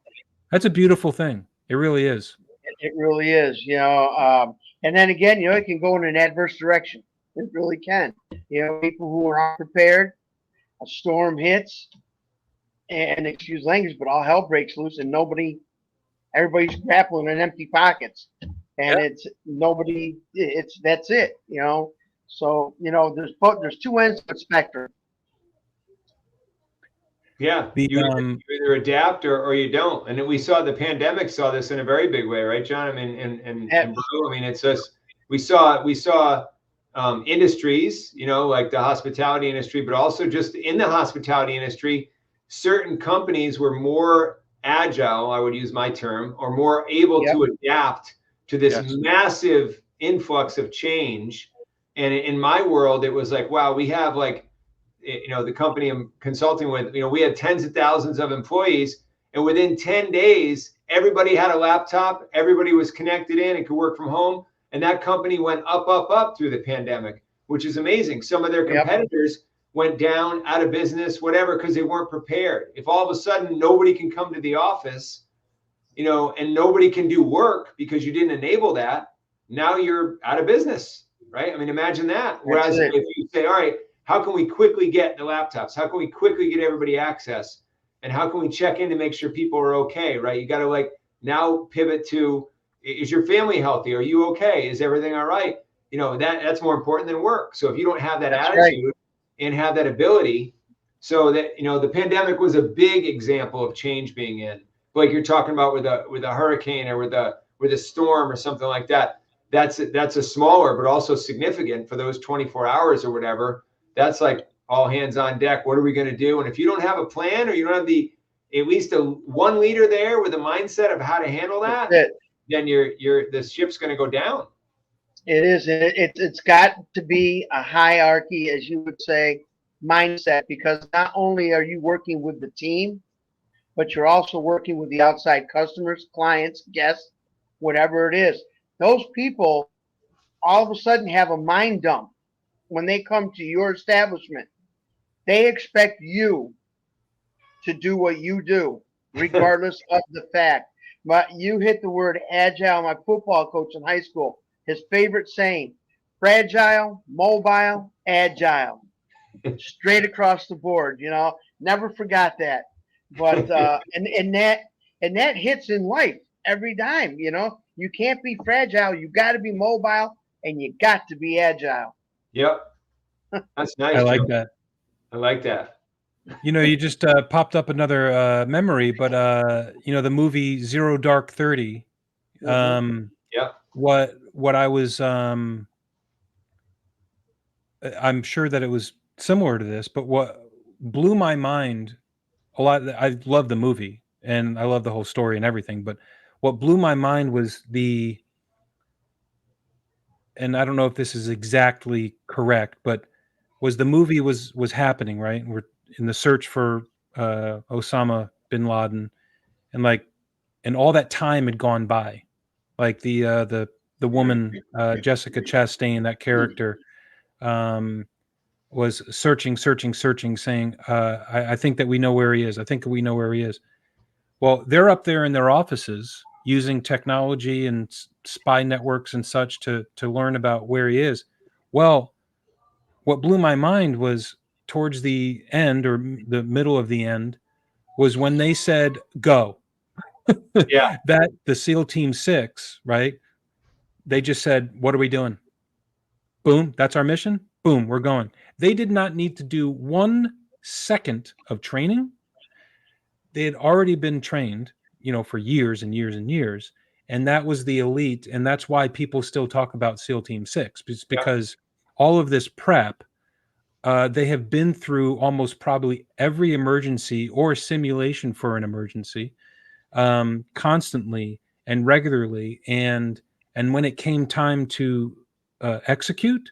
That's a beautiful thing. It really is. It really is, and then again, it can go in an adverse direction. It really can. People who are unprepared, a storm hits, and excuse language, but all hell breaks loose, and everybody's grappling in empty pockets, and that's it. So there's two ends of the spectrum. Yeah, you either adapt or you don't, and we saw the pandemic saw this in a very big way, right, John? I mean, and Brew, I mean, it's just we saw industries, like the hospitality industry, but also just in the hospitality industry, certain companies were more agile, I would use my term, or more able to adapt to this massive influx of change. And in my world, it was like, wow, we have the company I'm consulting with, we had tens of thousands of employees, and within 10 days, everybody had a laptop, everybody was connected in and could work from home. And that company went up through the pandemic, which is amazing. Some of their competitors went down, out of business, whatever, because they weren't prepared. If all of a sudden nobody can come to the office, and nobody can do work because you didn't enable that, now you're out of business, right? I mean, imagine that. Whereas That's it. if you say, all right, how can we quickly get the laptops? How can we quickly get everybody access? And how can we check in to make sure people are okay, right? You got to like now pivot to, is your family healthy? Are you okay? Is everything all right? You know, that's more important than work. So if you don't have that That's attitude right. and have that ability, so that, you know, the pandemic was a big example of change being in, like you're talking about with a hurricane or with a storm or something like that. That's a smaller but also significant for those 24 hours or whatever. That's like all hands on deck. What are we going to do? And if you don't have a plan, or you don't have at least one leader there with a mindset of how to handle that, That's it. then the ship's going to go down. It is. It's got to be a hierarchy, as you would say, mindset, because not only are you working with the team, but you're also working with the outside customers, clients, guests, whatever it is. Those people all of a sudden have a mind dump when they come to your establishment. They expect you to do what you do, regardless of the fact. But you hit the word agile. My football coach in high school, his favorite saying: fragile, mobile, agile, straight across the board. You know, never forgot that. But and that hits in life every time. You know, you can't be fragile. You got to be mobile, and you got to be agile. Yep. That's nice. I like Joe. that. I like that. You know, you just popped up another memory, but you know, the movie Zero Dark 30. Yep. What I was I'm sure that it was similar to this, but what blew my mind a lot, I love the movie and I love the whole story and everything, but what blew my mind was and I don't know if this is exactly correct, but was the movie was happening, right? We're in the search for Osama bin Laden, and like, and all that time had gone by. Like the woman, Jessica Chastain, that character, um, was searching, saying, I think that we know where he is. I think we know where he is. Well, they're up there in their offices using technology and spy networks and such to learn about where he is. Well, what blew my mind was towards the end, or the middle of the end, was when they said go. Yeah. That the SEAL Team 6, right? They just said, what are we doing? Boom, that's our mission. Boom, we're going. They did not need to do 1 second of training. They had already been trained, you know, for years and years and years. And that was the elite. And that's why people still talk about SEAL Team 6, because all of this prep, they have been through almost probably every emergency or simulation for an emergency, constantly and regularly. And when it came time to execute,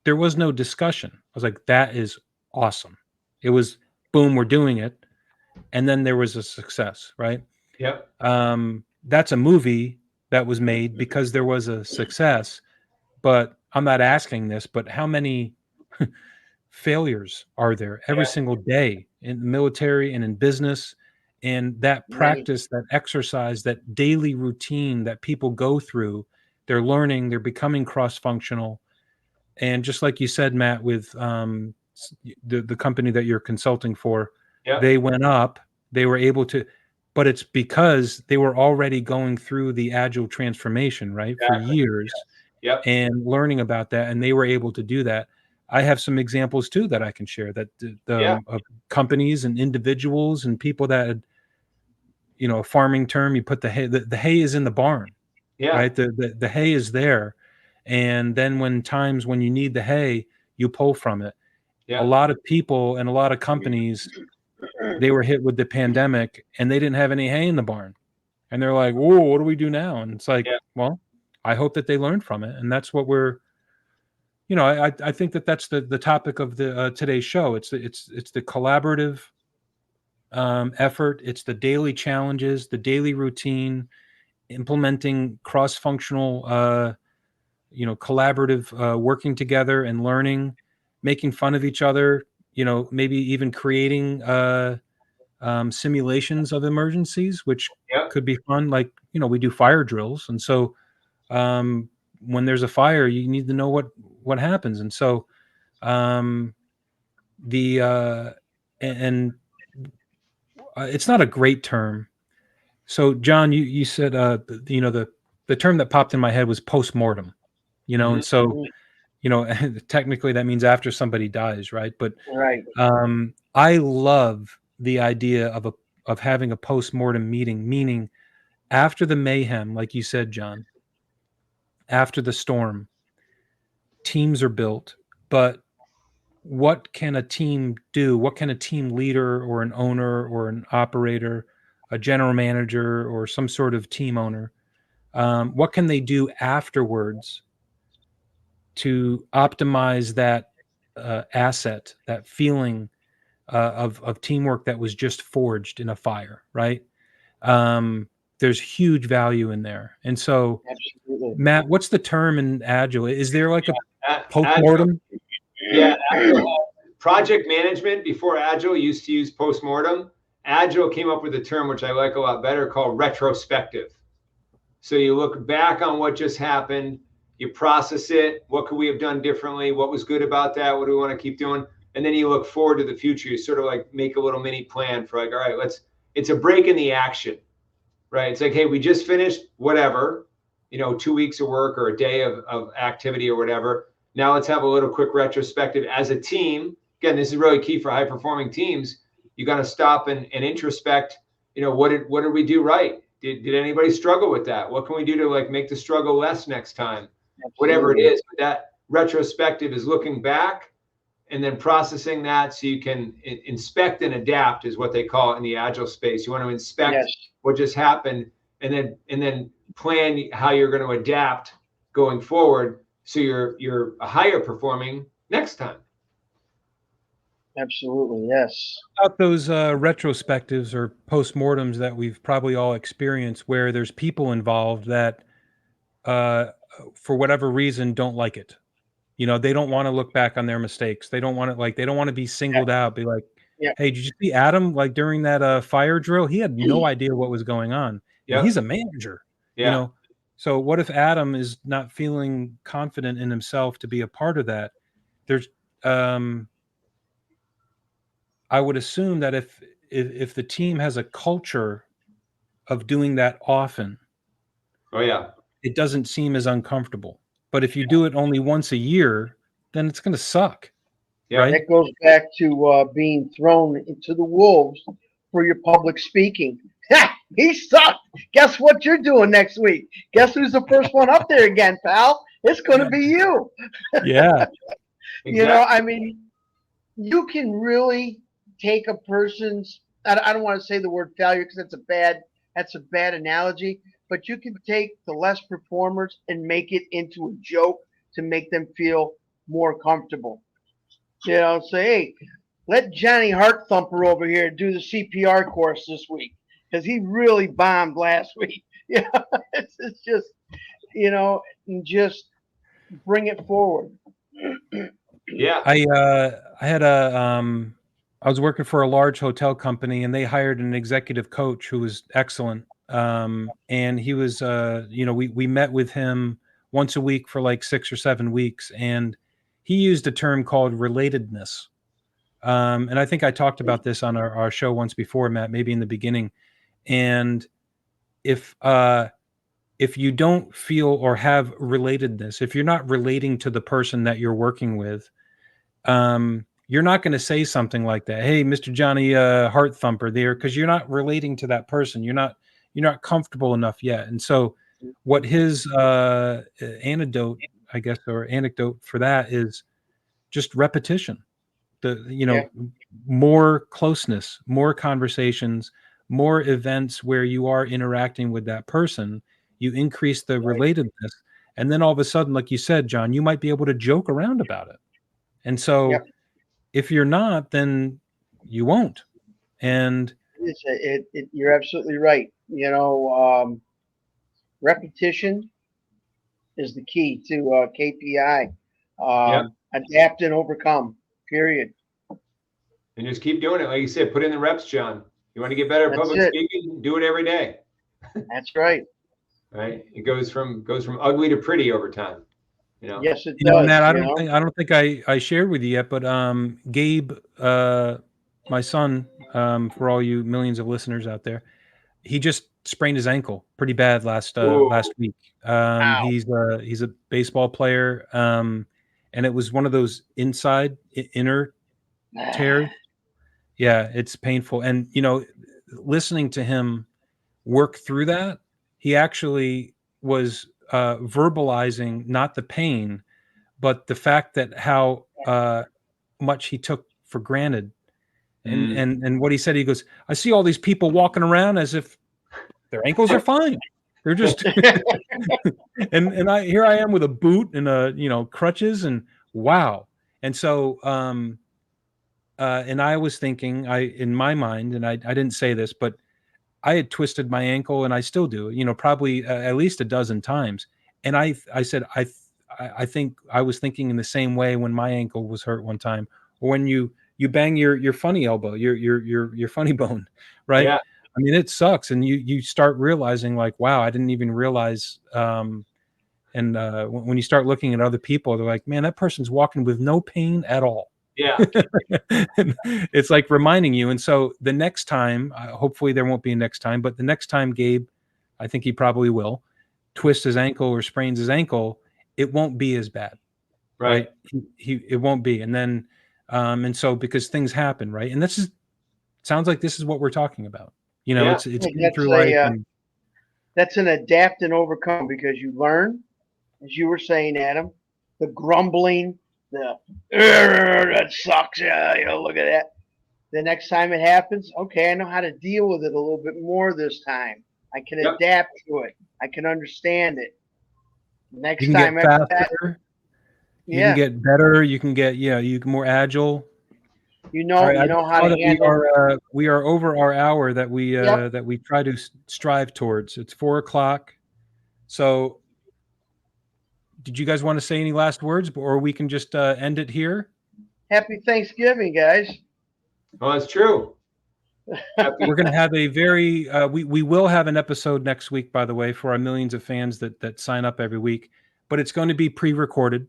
there was no discussion. I was like, that is awesome. It was boom, we're doing it. And then there was a success, right? Yep. That's a movie that was made because there was a success. But I'm not asking this, but how many failures are there every single day in the military and in business? And that practice, that exercise, that daily routine that people go through, they're learning, they're becoming cross-functional. And just like you said, Matt, with the company that you're consulting for, they went up, they were able to, but it's because they were already going through the agile transformation, right? For years, and learning about that, and they were able to do that. I have some examples too that I can share, that of companies and individuals and people that had, you know, a farming term, you put the hay is in the barn, right? The hay is there. And then when times when you need the hay, you pull from it. A lot of people and a lot of companies, they were hit with the pandemic and they didn't have any hay in the barn. And they're like, whoa, what do we do now? And it's like, well, I hope that they learned from it. And that's what we're, you know, I think that that's the topic of the today's show. It's the collaborative effort. It's the daily challenges, the daily routine, implementing cross-functional, you know, collaborative, working together and learning, making fun of each other, you know, maybe even creating simulations of emergencies, which could be fun. Like, you know, we do fire drills. And so when there's a fire, you need to know what happens. And so it's not a great term. So John, you said the term that popped in my head was post-mortem, Mhm. and so technically that means after somebody dies, right? But Right. I love the idea of having a post-mortem meeting, meaning after the mayhem, like you said, John, after the storm, teams are built, but what can a team do? What can a team leader or an owner or an operator, a general manager or some sort of team owner, what can they do afterwards to optimize that asset, that feeling of teamwork that was just forged in a fire, right? There's huge value in there. And so, Absolutely. Matt, what's the term in Agile? Is there like a Agile, post-mortem? yeah, Agile, project management before Agile used to use postmortem. Agile came up with a term which I like a lot better called retrospective. So you look back on what just happened, you process it. What could we have done differently? What was good about that? What do we want to keep doing? And then you look forward to the future. You sort of like make a little mini plan for like, all right, it's a break in the action, right? It's like, hey, we just finished whatever, 2 weeks of work or a day of activity or whatever. Now let's have a little quick retrospective as a team. Again, this is really key for high performing teams. You got to stop and introspect. What did we do right? Did anybody struggle with that? What can we do to like make the struggle less next time? Whatever it is. But that retrospective is looking back and then processing that so you can inspect and adapt is what they call it in the Agile space. You want to inspect what just happened and then plan how you're going to adapt going forward so you're a higher performing next time. Absolutely, yes. About those retrospectives or postmortems that we've probably all experienced where there's people involved that for whatever reason don't like it. They don't want to look back on their mistakes. They don't want to be singled out, be like, Yep. hey, did you see Adam like during that fire drill? He had no idea what was going on. And he's a manager. Yeah. So what if Adam is not feeling confident in himself to be a part of that? There's I would assume that if the team has a culture of doing that often, it doesn't seem as uncomfortable. But if you do it only once a year, then it's going to suck. Yeah, right? that goes back to being thrown into the wolves for your public speaking. Ha! He sucked. Guess what you're doing next week? Guess who's the first one up there again, pal? It's going to be you. Yeah. I mean, you can really take a person's. I don't want to say the word failure because that's a bad analogy. But you can take the less performers and make it into a joke to make them feel more comfortable. Say, hey, let Johnny Heart Thumper over here do the CPR course this week because he really bombed last week. It's just, and just bring it forward. Yeah. I was working for a large hotel company and they hired an executive coach who was excellent. And he was, we met with him once a week for like 6 or 7 weeks. And he used a term called relatedness. And I think I talked about this on our show once before, Matt, maybe in the beginning. And if you don't feel or have relatedness, if you're not relating to the person that you're working with, you're not going to say something like that. Hey, Mr. Johnny Heart Thumper there, because you're not relating to that person. You're not comfortable enough yet. And so what his anecdote for that is just repetition. More closeness, more conversations, more events where you are interacting with that person, you increase the relatedness. And then all of a sudden, like you said, John, you might be able to joke around about it. And so if you're not, then you won't. And you're absolutely right. Repetition is the key to KPI. Adapt and overcome, period. And just keep doing it. Like you said, put in the reps, John. You want to get better at public speaking? Do it every day. That's right. right? It goes from ugly to pretty over time. You know. Yes, it You know, does. Matt, You I don't think I shared with you yet, but Gabe, my son, for all you millions of listeners out there, he just sprained his ankle pretty bad last Ooh. week. Ow. He's a baseball player, and it was one of those inner tears. Yeah, it's painful. And you know, listening to him work through that, he actually was verbalizing not the pain, but the fact that how much he took for granted. And what he said, he goes, I see all these people walking around as if their ankles are fine. They're just and here I am with a boot and crutches, and wow. And so and I was thinking, in my mind, and I didn't say this, but I had twisted my ankle, and I still do, probably at least a dozen times. And I said, I think I was thinking in the same way when my ankle was hurt one time, or when you bang your funny elbow, your funny bone, right? Yeah. I mean, it sucks, and you start realizing, like, wow, I didn't even realize. And when you start looking at other people, they're like, man, that person's walking with no pain at all. Yeah. It's like reminding you. And so the next time, hopefully there won't be a next time, but the next time Gabe, I think he probably will, twist his ankle or sprains his ankle, it won't be as bad. Right. It won't be. And then, and so because things happen, right. And sounds like this is what we're talking about. It's getting through life. That's an adapt and overcome, because you learn, as you were saying, Adam, the grumbling, that sucks. Yeah, look at that. The next time it happens, okay, I know how to deal with it a little bit more this time. I can adapt to it. I can understand it. Next time, get faster. You can get better. You can get you can more agile. You know how to handle. We are over our hour that we try to strive towards. It's 4:00. So, did you guys want to say any last words, or we can just end it here? Happy Thanksgiving, guys. Oh, that's true. We're going to have a very we will have an episode next week, by the way, for our millions of fans that sign up every week, but it's going to be pre-recorded.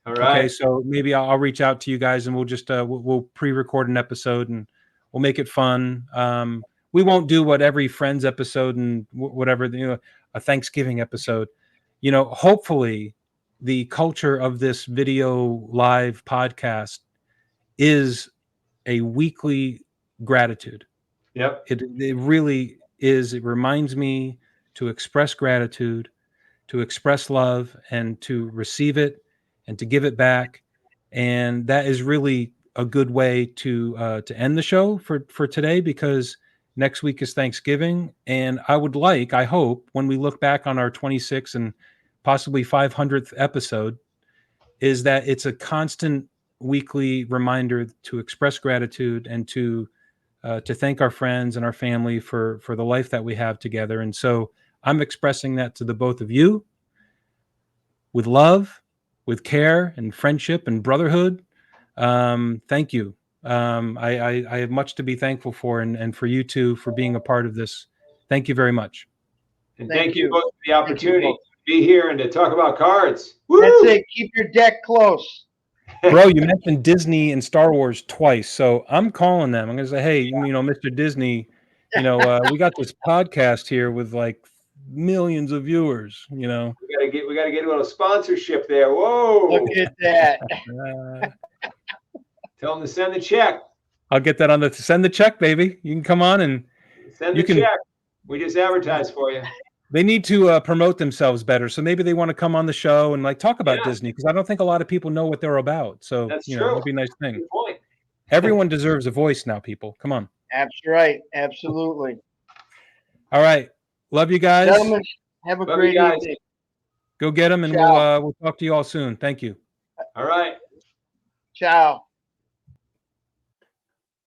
All right. Okay, so maybe I'll reach out to you guys, and we'll just we'll pre-record an episode, and we'll make it fun. We won't do what every Friends episode and whatever, a Thanksgiving episode. Hopefully the culture of this video live podcast is a weekly gratitude. Yep. It really is. It reminds me to express gratitude, to express love, and to receive it, and to give it back. And that is really a good way to end the show for today, because next week is Thanksgiving. And I hope when we look back on our 26th and possibly 500th episode, is that it's a constant weekly reminder to express gratitude and to thank our friends and our family for the life that we have together. And so I'm expressing that to the both of you with love, with care and friendship and brotherhood. Thank you. I have much to be thankful for, and for you two for being a part of this. Thank you very much. And thank you both for the opportunity to be here and to talk about cards. Woo! That's it. Keep your deck close. Bro, you mentioned Disney and Star Wars twice, so I'm calling them. I'm going to say, hey, Mr. Disney, we got this podcast here with like millions of viewers. We gotta get a little sponsorship there. Whoa! Look at that. Tell them to send the check. I'll get that on send the check, baby. You can come on and send the check. We just advertise for you. They need to promote themselves better. So maybe they want to come on the show and talk about Disney, because I don't think a lot of people know what they're about. So that's true. It'd be a nice thing. Good point. Everyone deserves a voice now, people. Come on. That's right. Absolutely. All right. Love you guys. Gentlemen, have a great evening. Go get them, and we'll talk to you all soon. Thank you. All right. Ciao.